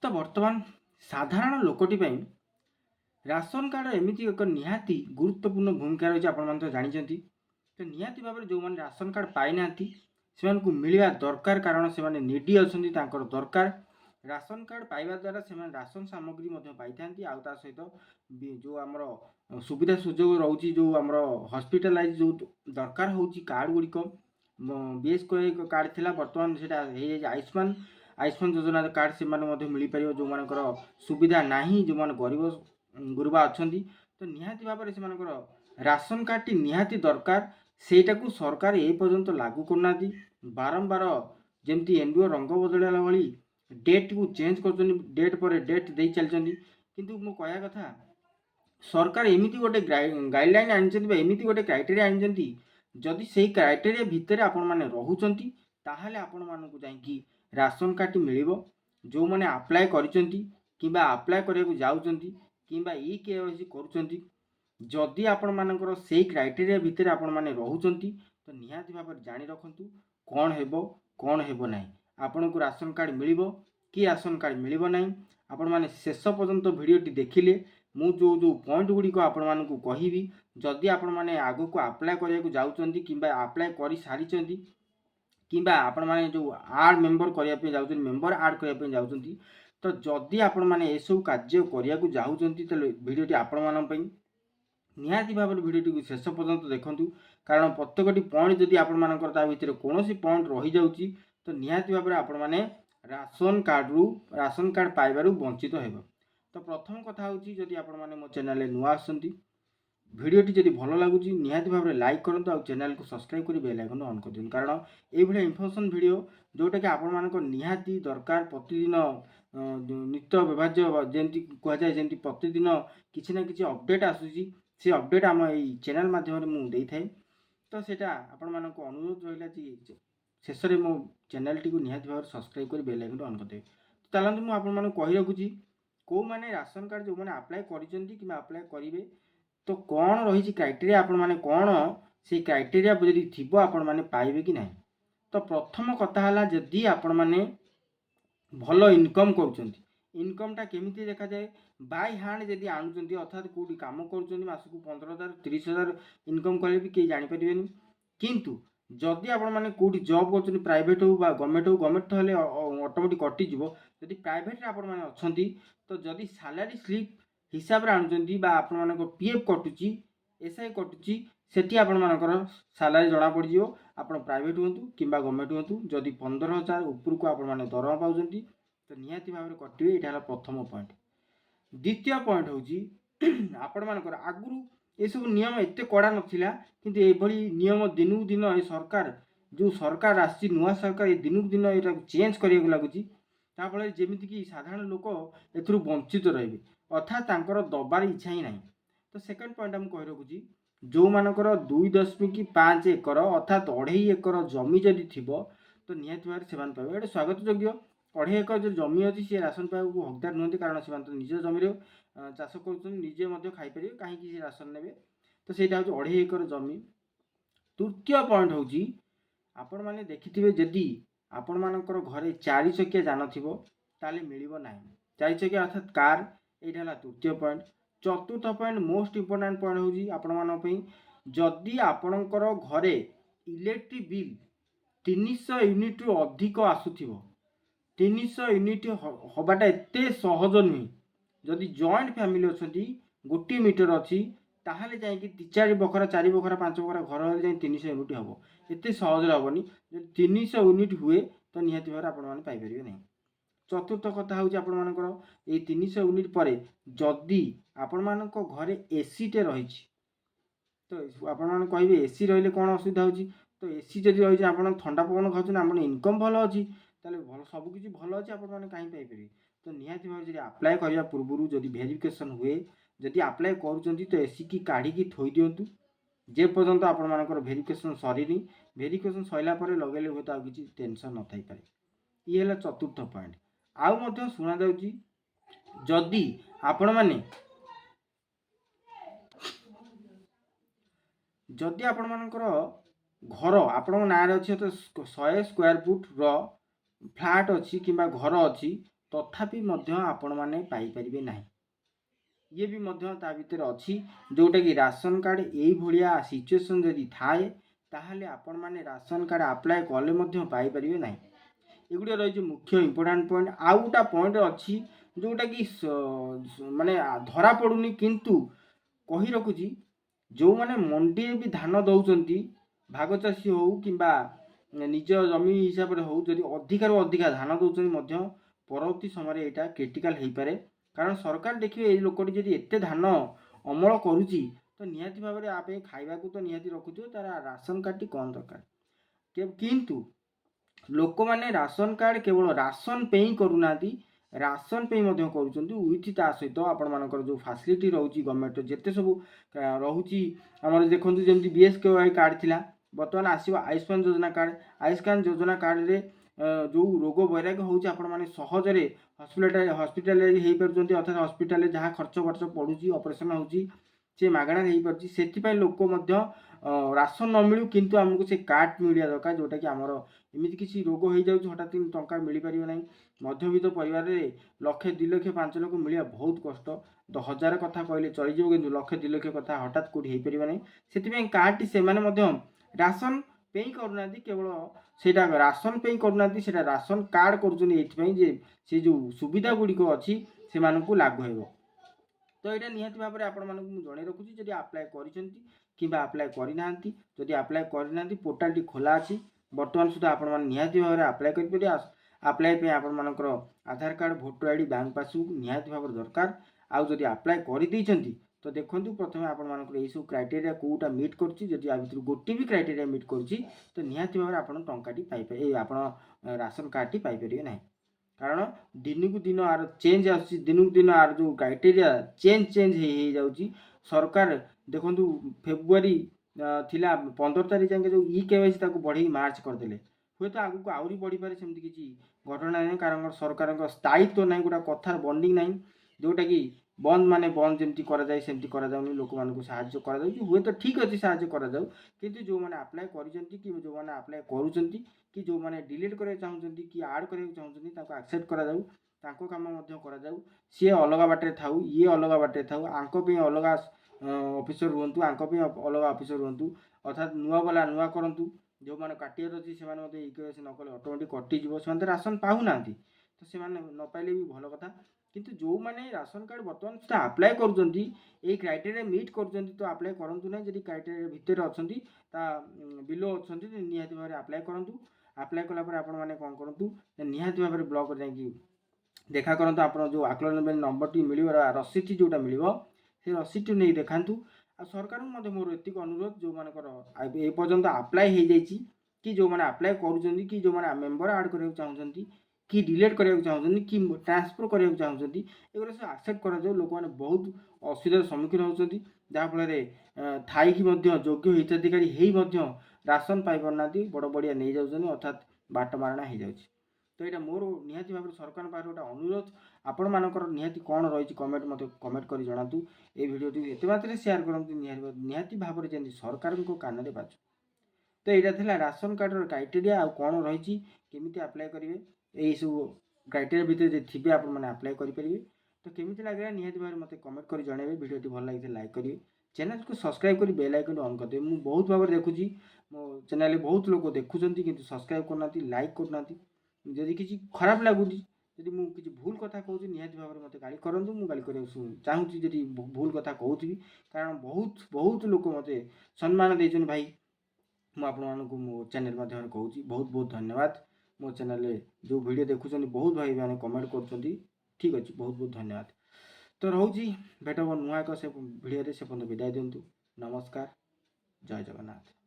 ତ ବର୍ତ୍ତମାନ ସାଧାରଣ ଲୋକଟି ପାଇଁ ରାସନ କାର୍ଡ଼ ଏମିତି ଏକ ନିହାତି ଗୁରୁତ୍ୱପୂର୍ଣ୍ଣ ଭୂମିକା ରହିଛି। ଆପଣମାନେ ତ ଜାଣିଛନ୍ତି। ତ ନିହାତି ଭାବରେ ଯେଉଁମାନେ ରାସନ କାର୍ଡ଼ ପାଇନାହାନ୍ତି ସେମାନଙ୍କୁ ମିଳିବା ଦରକାର, କାରଣ ସେମାନେ ନିଡି ଅଛନ୍ତି, ତାଙ୍କର ଦରକାର। ରାସନ କାର୍ଡ଼ ପାଇବା ଦ୍ୱାରା ସେମାନେ ରାସନ ସାମଗ୍ରୀ ମଧ୍ୟ ପାଇଥାନ୍ତି। ଆଉ ତା ସହିତ ଯେଉଁ ଆମର ସୁବିଧା ସୁଯୋଗ ରହୁଛି, ଯେଉଁ ଆମର ହସ୍ପିଟାଲାଇଜ୍ ଯେଉଁ ଦରକାର ହେଉଛି କାର୍ଡ଼ ଗୁଡ଼ିକ, ବିଏସ୍କେୱାଇ କାର୍ଡ଼ ଥିଲା, ବର୍ତ୍ତମାନ ସେଇଟା ହେଇଯାଇଛି ଆୟୁଷ୍ମାନ ଯୋଜନା କାର୍ଡ଼, ସେମାନେ ମଧ୍ୟ ମିଳିପାରିବ ଯେଉଁମାନଙ୍କର ସୁବିଧା ନାହିଁ, ଯେଉଁମାନେ ଗରିବ ଗୁରୁବା ଅଛନ୍ତି। ତ ନିହାତି ଭାବରେ ସେମାନଙ୍କର ରାସନ କାର୍ଡ଼ଟି ନିହାତି ଦରକାର। ସେଇଟାକୁ ସରକାର ଏ ପର୍ଯ୍ୟନ୍ତ ଲାଗୁ କରୁନାହାନ୍ତି। ବାରମ୍ବାର ଯେମିତି ଏଣ୍ଡୁଅ ରଙ୍ଗ ବଦଳାଇଲା ଭଳି ଡେଟ୍କୁ ଚେଞ୍ଜ କରୁଛନ୍ତି, ଡେଟ୍ ପରେ ଡେଟ୍ ଦେଇ ଚାଲିଛନ୍ତି। କିନ୍ତୁ ମୁଁ କହିବା କଥା, ସରକାର ଏମିତି ଗୋଟେ ଗାଇଡ଼ଲାଇନ୍ ଆଣିଛନ୍ତି ବା ଏମିତି ଗୋଟେ କ୍ରାଇଟେରିଆ ଆଣିଛନ୍ତି, ଯଦି ସେଇ କ୍ରାଇଟେରିଆ ଭିତରେ ଆପଣମାନେ ରହୁଛନ୍ତି ତାହେଲେ ଆପଣମାନଙ୍କୁ ଯାଇକି ରାସନ କାର୍ଡ଼ଟି ମିଳିବ। ଯେଉଁମାନେ ଆପ୍ଲାଏ କରିଛନ୍ତି କିମ୍ବା ଆପ୍ଲାଏ କରିବାକୁ ଯାଉଛନ୍ତି କିମ୍ବା ଇ-KYC କରୁଛନ୍ତି, ଯଦି ଆପଣମାନଙ୍କର ସେଇ କ୍ରାଇଟେରିଆ ଭିତରେ ଆପଣମାନେ ରହୁଛନ୍ତି ତ ନିହାତି ଭାବରେ ଜାଣି ରଖନ୍ତୁ କ'ଣ ହେବ ନାହିଁ। ଆପଣଙ୍କୁ ରାସନ କାର୍ଡ଼ ମିଳିବ କି ରାସନ କାର୍ଡ଼ ମିଳିବ ନାହିଁ। ଆପଣମାନେ ଶେଷ ପର୍ଯ୍ୟନ୍ତ ଭିଡ଼ିଓଟି ଦେଖିଲେ ମୁଁ ଯେଉଁ ପଏଣ୍ଟ ଗୁଡ଼ିକ ଆପଣମାନଙ୍କୁ କହିବି, ଯଦି ଆପଣମାନେ ଆଗକୁ ଆପ୍ଲାଏ କରିବାକୁ ଯାଉଛନ୍ତି କିମ୍ବା ଆପ୍ଲାଏ କରିସାରିଛନ୍ତି କିମ୍ବା ଆପଣମାନେ ଯେଉଁ ଆଡ଼୍ ମେମ୍ବର କରିବା ପାଇଁ ଯାଉଛନ୍ତି, ମେମ୍ବର ଆଡ଼୍ କରିବା ପାଇଁ ଯାଉଛନ୍ତି, ତ ଯଦି ଆପଣମାନେ ଏସବୁ କାର୍ଯ୍ୟ କରିବାକୁ ଯାଉଛନ୍ତି ତାହେଲେ ଭିଡ଼ିଓଟି ଆପଣମାନଙ୍କ ପାଇଁ। ନିହାତି ଭାବରେ ଭିଡ଼ିଓଟିକୁ ଶେଷ ପର୍ଯ୍ୟନ୍ତ ଦେଖନ୍ତୁ, କାରଣ ପ୍ରତ୍ୟେକଟି ପଏଣ୍ଟ ଯଦି ଆପଣମାନଙ୍କର ତା ଭିତରେ କୌଣସି ପଏଣ୍ଟ ରହିଯାଉଛି ତ ନିହାତି ଭାବରେ ଆପଣମାନେ ରାସନ କାର୍ଡ଼ ପାଇବାରୁ ବଞ୍ଚିତ ହେବ। ତ ପ୍ରଥମ କଥା ହେଉଛି, ଯଦି ଆପଣମାନେ ମୋ ଚ୍ୟାନେଲରେ ନୂଆ ଆସୁଛନ୍ତି, ଭିଡ଼ିଓଟି ଯଦି ଭଲ ଲାଗୁଛି ନିହାତି ଭାବରେ ଲାଇକ୍ କରନ୍ତୁ ଆଉ ଚ୍ୟାନେଲକୁ ସବସ୍କ୍ରାଇବ୍ କରି ବେଲ୍ ଆଇକନ୍ ଅନ୍ କରିଦିଅନ୍ତୁ, କାରଣ ଏଇଭଳିଆ ଇନଫର୍ମେସନ୍ ଭିଡ଼ିଓ ଯେଉଁଟାକି ଆପଣମାନଙ୍କ ନିହାତି ଦରକାର। ପ୍ରତିଦିନ ନିତ୍ୟ ବ୍ୟବହାର୍ଯ୍ୟ, ଯେମିତି କୁହାଯାଏ, ଯେମିତି ପ୍ରତିଦିନ କିଛି ନା କିଛି ଅପଡ଼େଟ୍ ଆସୁଛି, ସେ ଅପଡ଼େଟ୍ ଆମ ଏଇ ଚ୍ୟାନେଲ୍ ମାଧ୍ୟମରେ ମୁଁ ଦେଇଥାଏ। ତ ସେଇଟା ଆପଣମାନଙ୍କୁ ଅନୁରୋଧ ରହିଲା ଯେ ଶେଷରେ ମୋ ଚ୍ୟାନେଲଟିକୁ ନିହାତି ଭାବରେ ସବସ୍କ୍ରାଇବ୍ କରି ବେଲ୍ ଆଇକନ୍ ଅନ୍ କରିଦେବେ। ଚାଲନ୍ତୁ ମୁଁ ଆପଣମାନଙ୍କୁ କହି ରଖୁଛି କେଉଁମାନେ ରାସନ କାର୍ଡ଼ ଯେଉଁମାନେ ଆପ୍ଲାଏ କରିଛନ୍ତି କିମ୍ବା ଆପ୍ଲାଏ କରିବେ, ତ କ'ଣ ରହିଛି କ୍ରାଇଟେରିଆ, ଆପଣମାନେ କ'ଣ ସେଇ କ୍ରାଇଟେରିଆ ଯଦି ଥିବ ଆପଣମାନେ ପାଇବେ କି ନାହିଁ। ତ ପ୍ରଥମ କଥା ହେଲା, ଯଦି ଆପଣମାନେ ଭଲ ଇନକମ୍ କରୁଛନ୍ତି, ଇନକମ୍ଟା କେମିତି ଦେଖାଯାଏ, ବାଇ ହ୍ୟାଣ୍ଡ ଯଦି ଆଣୁଛନ୍ତି, ଅର୍ଥାତ୍ କେଉଁଠି କାମ କରୁଛନ୍ତି, ମାସକୁ 15,000 30,000 ଇନକମ୍ କଲେ ବି କେହି ଜାଣିପାରିବେନି। କିନ୍ତୁ ଯଦି ଆପଣମାନେ କେଉଁଠି ଜବ୍ କରୁଛନ୍ତି, ପ୍ରାଇଭେଟ୍ ହେଉ ବା ଗଭର୍ଣ୍ଣମେଣ୍ଟ ହେଉ, ଗଭର୍ଣ୍ଣମେଣ୍ଟ ହେଲେ ଅଟୋମେଟିକ୍ କଟିଯିବ। ଯଦି ପ୍ରାଇଭେଟ୍ରେ ଆପଣମାନେ ଅଛନ୍ତି, ତ ଯଦି ସାଲାରୀ ସ୍ଲିପ୍ ହିସାବରେ ଆଣୁଛନ୍ତି ବା ଆପଣମାନଙ୍କ PF କଟୁଛି, SI କଟୁଛି, ସେଠି ଆପଣମାନଙ୍କର ସାଲାରୀ ଜଣାପଡ଼ିଯିବ। ଆପଣ ପ୍ରାଇଭେଟ୍ ହୁଅନ୍ତୁ କିମ୍ବା ଗଭର୍ଣ୍ଣମେଣ୍ଟ ହୁଅନ୍ତୁ, ଯଦି 15,000 ଉପରକୁ ଆପଣମାନେ ଦରମା ପାଉଛନ୍ତି ତ ନିହାତି ଭାବରେ କଟିବେ। ଏଇଟା ହେଲା ପ୍ରଥମ ପଏଣ୍ଟ। ଦ୍ୱିତୀୟ ପଏଣ୍ଟ ହେଉଛି, ଆପଣମାନଙ୍କର ଆଗରୁ ଏସବୁ ନିୟମ ଏତେ କଡ଼ା ନଥିଲା, କିନ୍ତୁ ଏଭଳି ନିୟମ ଦିନକୁ ଦିନ ଏ ସରକାର ଆସିଛି, ନୂଆ ସରକାର, ଏ ଦିନକୁ ଦିନ ଏଇଟାକୁ ଚେଞ୍ଜ କରିବାକୁ ଲାଗୁଛି, ଯାହାଫଳରେ ଯେମିତିକି ସାଧାରଣ ଲୋକ ଏଥିରୁ ବଞ୍ଚିତ ରହିବେ, ଅର୍ଥାତ୍ ତାଙ୍କର ଦବାର ଇଚ୍ଛା ହିଁ ନାହିଁ। ତ ସେକେଣ୍ଡ ପଏଣ୍ଟଟା ମୁଁ କହି ରଖୁଛି, ଯେଉଁମାନଙ୍କର 2.5 ଏକର ଅର୍ଥାତ୍ 2.5 ଏକର ଜମି ଯଦି ଥିବ ତ ନିହାତି ଭାବରେ ସେମାନେ ପାଇବେ। ଏଇଟା ସ୍ୱାଗତ ଯୋଗ୍ୟ। 2.5 ଏକର ଯଦି ଜମି ଅଛି, ସେ ରାସନ ପାଇବାକୁ ହକଦାର ନୁହନ୍ତି, କାରଣ ସେମାନେ ତ ନିଜ ଜମିରେ ଚାଷ କରୁଛନ୍ତି, ନିଜେ ମଧ୍ୟ ଖାଇପାରିବେ, କାହିଁକି ସେ ରାସନ ନେବେ। ତ ସେଇଟା ହେଉଛି 2.5 ଏକର ଜମି। ତୃତୀୟ ପଏଣ୍ଟ ହେଉଛି, ଆପଣମାନେ ଦେଖିଥିବେ ଯଦି ଆପଣମାନଙ୍କର ଘରେ 4 ଚକିଆ ଯାନ ଥିବ ତାହେଲେ ମିଳିବ ନାହିଁ। 4 ଚକିଆ ଅର୍ଥାତ୍ କାର୍, ଏଇଟା ହେଲା ତୃତୀୟ ପଏଣ୍ଟ। ଚତୁର୍ଥ ପଏଣ୍ଟ, ମୋଷ୍ଟ ଇମ୍ପୋର୍ଟାଣ୍ଟ ପଏଣ୍ଟ ହେଉଛି ଆପଣମାନଙ୍କ ପାଇଁ, ଯଦି ଆପଣଙ୍କର ଘରେ ଇଲେକ୍ଟ୍ରିକ୍ ବିଲ୍ 300 ୟୁନିଟ୍ରୁ ଅଧିକ ଆସୁଥିବ, 300 ୟୁନିଟ୍ ହେବାଟା ଏତେ ସହଜ ନୁହେଁ। ଯଦି ଜଏଣ୍ଟ ଫ୍ୟାମିଲି ଅଛନ୍ତି, ଗୋଟିଏ ମିଟର ଅଛି, ତାହେଲେ ଯାଇକି 4 ବଖରା 5 ବଖରା ଘର ହେଲେ ଯାଇ 300 ୟୁନିଟ୍ ହେବ। ଏତେ ସହଜରେ ହେବନି। ଯଦି 300 ୟୁନିଟ୍ ହୁଏ ତ ନିହାତି ଭାବରେ ଆପଣମାନେ ପାଇପାରିବେ ନାହିଁ। ଚତୁର୍ଥ କଥା ହେଉଛି, ଆପଣମାନଙ୍କର ଏଇ 300 ୟୁନିଟ୍ ପରେ ଯଦି ଆପଣମାନଙ୍କ ଘରେ ଏସିଟେ ରହିଛି, ତ ଆପଣମାନେ କହିବେ ଏସି ରହିଲେ କ'ଣ ଅସୁବିଧା ହେଉଛି। ତ ଏସି ଯଦି ରହିଛି, ଆପଣ ଥଣ୍ଡା ପବନ ଖାଉଛନ୍ତି, ଆପଣ ଇନକମ୍ ଭଲ ଅଛି, ତାହେଲେ ସବୁକିଛି ଭଲ ଅଛି, ଆପଣମାନେ କାହିଁ ପାଇପାରିବେ। ତ ନିହାତି ଭାବରେ ଯଦି ଆପ୍ଲାଏ କରିବା ପୂର୍ବରୁ ଯଦି ଭେରିଫିକେସନ୍ ହୁଏ, ଯଦି ଆପ୍ଲାଏ କରୁଛନ୍ତି ତ ଏସିକି କାଢ଼ିକି ଥୋଇ ଦିଅନ୍ତୁ, ଯେ ପର୍ଯ୍ୟନ୍ତ ଆପଣମାନଙ୍କର ଭେରିଫିକେସନ୍ ସରିନି। ଭେରିଫିକେସନ୍ ସରିଲା ପରେ ଲଗେଇଲେ ହୁଏତ ଆଉ କିଛି ଟେନସନ୍ ନଥାଇପାରେ। ଇଏ ହେଲା ଚତୁର୍ଥ ପଏଣ୍ଟ। ଆଉ ମଧ୍ୟ ଶୁଣାଯାଉଛି, ଯଦି ଆପଣମାନଙ୍କର ଘର ଆପଣଙ୍କ ନାଁରେ ଅଛି, ତ 100 ସ୍କୋୟାର ଫୁଟର ଫ୍ଲାଟ୍ ଅଛି କିମ୍ବା ଘର ଅଛି, तथापि आपण मैंने पाइपर ना। ये भी ता भितर अच्छी जोटा कि राशन कार्ड यही भाया सिचुएसन जदि थाए ताहले आपण मैंने राशन कार्ड अप्लाई कले पाइपर ना। एगुड़ा रही मुख्य इंपोर्टाट पॉइंट। आउ गोटा पॉइंट अच्छी जोटा कि माने धरा पड़ूनी किंतु कही रखुची जो मैंने मंडी भी धान दौरान भाग चाषी हो कि निज जमी हिसाब से हो जदि अधिकार अधिका धान दौरान परवर्ती समय यहाँ क्रिटिकाल हो पाए। कारण सरकार देखिए ये लोकटी जब एत धान अमल करुच्ची तो निहाती भाव में आप खावा तो निहाती रखुथ तार राशन कार्ड टी कौन दरकार। किंतु लोक मैंने राशन कार्ड केवल राशन पे ही करूना, राशन पे विथ ता सहित आपण मानकर जो फैसिलिटी रोची गवर्नमेंट जिते सब रोची आम देखो जमी BSKY कार्ड थी बर्तमान आसो आयुष्मान योजना कार्ड। आयुष्मान योजना कार्ड रे जो रोग वैराग्य होने सहजरे हस्पिटालाइज हो पार्टी अर्थात हस्पिटाल जहाँ खर्च वर्च पड़ूँ ऑपरेशन होची से मागणार हो पार्टी से लोक राशन न मिलू किंतु आमको से कार्ड मिलवा दरकार जोटा कि आमर एमती किसी रोग हो जाए हठात टंका मिल पार ना। मध्यवित्त परिवार में लक्षे 2 लाख 5 लाख मिलवा बहुत कष्ट। तो 1000 कथा कहले चलीज कि लक्षे 2 लाख कथा हठात कौटी हो पार ना। से कार्ड से राशन पे करना केवल सेटा राशन पे करना सेटा राशन कार्ड कर जो सुविधा गुड़िक अच्छी से लागू हो। तो यहाँ निहाती भाव में आपण मानक जन रखुची जदि अप्लाई कर अप्लाई करना जदि अप्लाई करना पोर्टाल खोला अच्छी बर्तमान सुधा आपण मैंने निहाती भाव में अप्लाई करेंगे। अप्लाई पे आपण मानकर Aadhaar card voter ID bank passbook निहाती भाव दरकार। आउ जदि अप्लाई कर तो देखो प्रथम आपण मानकर यही सब क्राइटेरिया कोटा मीट कर गोटे भी क्राइटेरिया मीट कर तो निहाती भाव में आपण टंकाटी पाइपर आप राशन कार्ड टी पाइपर ना। कारण दिन को दिन आर चेंज दिन को दिन आर जो क्राइटेरिया चेंज हो जाऊँगी। सरकार देखो फेब्रुआरी थिला 15 तारीख जाके जो EKYC बढ़े मार्च करदे हे तो आगू आहरी बढ़ी पारे सेमती किसी घटना नहीं। कारण सरकार स्थायित्व ना गोटा कथार बंडिंग ना जोटा कि बंद माने बंद जमी कराए सेमती कराऊनी लोक मानक साहय कर हे तो ठीक अच्छे साहय कराऊ किंतु जो मैंने अप्लाई कर जो मैंने अप्लाई करुँच कि जो मैंने डिलीट करने चाहते कि आड करने चाहते एक्सेप्ट कराऊ काम कराऊ सी अलग बाटे था ये अलग बाटे था आंकपी अलग ऑफिसर रुहतु आंकपी अलग ऑफिसर रुहतु अर्थात नुआ वाला नुआ करूँ जो मैंने काटियार अच्छी से EKYC न कले ऑटोमेटिक कटिज से राशन पाऊना तो से न पाइले भी भल कथा। किंतु जो मैंने राशन कार्ड बर्तमान सुधा अप्लाई कर क्राइटेरिया मीट कर तो अप्लाई करूँ ना जब क्राइटेरिया भितर अच्छा बिलो अच्छा निहाती भाव में अप्लाई करूँ। अप्लाई कलापर आपण मैंने कौन करूँ निहाती भाव में ब्लॉक जा देखा करते आप जो आकलन नंबर टी मिल रसीद जोटा मिल से रसीद टी नहीं देखा। आ सरकार मोर एतिक अनुरोध जो मानकर ए पर्यंत अप्लाई हो जाए कि जो मैंने अप्लाई करुँच कि जो मैंने मेम्बर आड करने चाहते कि डिलीट करने चाहते कि ट्रांसफर करने चाहते एगुरा सब एक्सेप्ट कर लोक मैंने बहुत असुविधार सम्मुखीन होती जहाँफल थी योग्य हिताधिकारी राशन पाइपार बड़ बड़िया नहीं जाऊँ अर्थात बाट मारणा हो जाए। तो यहाँ मोर निहाती भाव सरकार पाखे गोटे अनुरोध आपण मानकर निहाती कौन रही कमेंट मत कमेंट कर जनातु ये वीडियो टी एत मात्रा शेयर करते निहाती भाव में जमी सरकार कान में बाजू। तो यहाँ था राशन कार्ड क्राइटेरिया आउ कौन रही केमी अप्लाई करेंगे यही सब क्राइटेरिया भितर थे आप अप्लाई करेंगे। तो केमी लगे निहाती भाव में मत कमेंट कर जनइबे वीडियो भल लगी लाइक करेंगे चैनल को सब्सक्राइब कर बेल आइकन ऑन करदे। मुझे बहुत भाव में देखुची मो चैनल बहुत लोग देखुं कि सब्सक्राइब करना लाइक करना जदि किसी खराब लगुच जदि मुझे भूल कथा कहूँ निहाती भाव में मत गाड़ी करूँ मुझे गाड़ी कर चाहूँगी जदि भूल कथा कहूँ कारण बहुत बहुत लोग मत सम्मान देते भाई मुझे मो चैनल माध्यम कहूँ बहुत बहुत धन्यवाद। मो चैनल जो वीडियो देखुं बहुत भाई मैंने कमेंट कर ठीक अच्छे बहुत बहुत धन्यवाद। तो रोची भेट नुआ एक से भिडियो से विदाय दिंतु नमस्कार जय जगन्नाथ।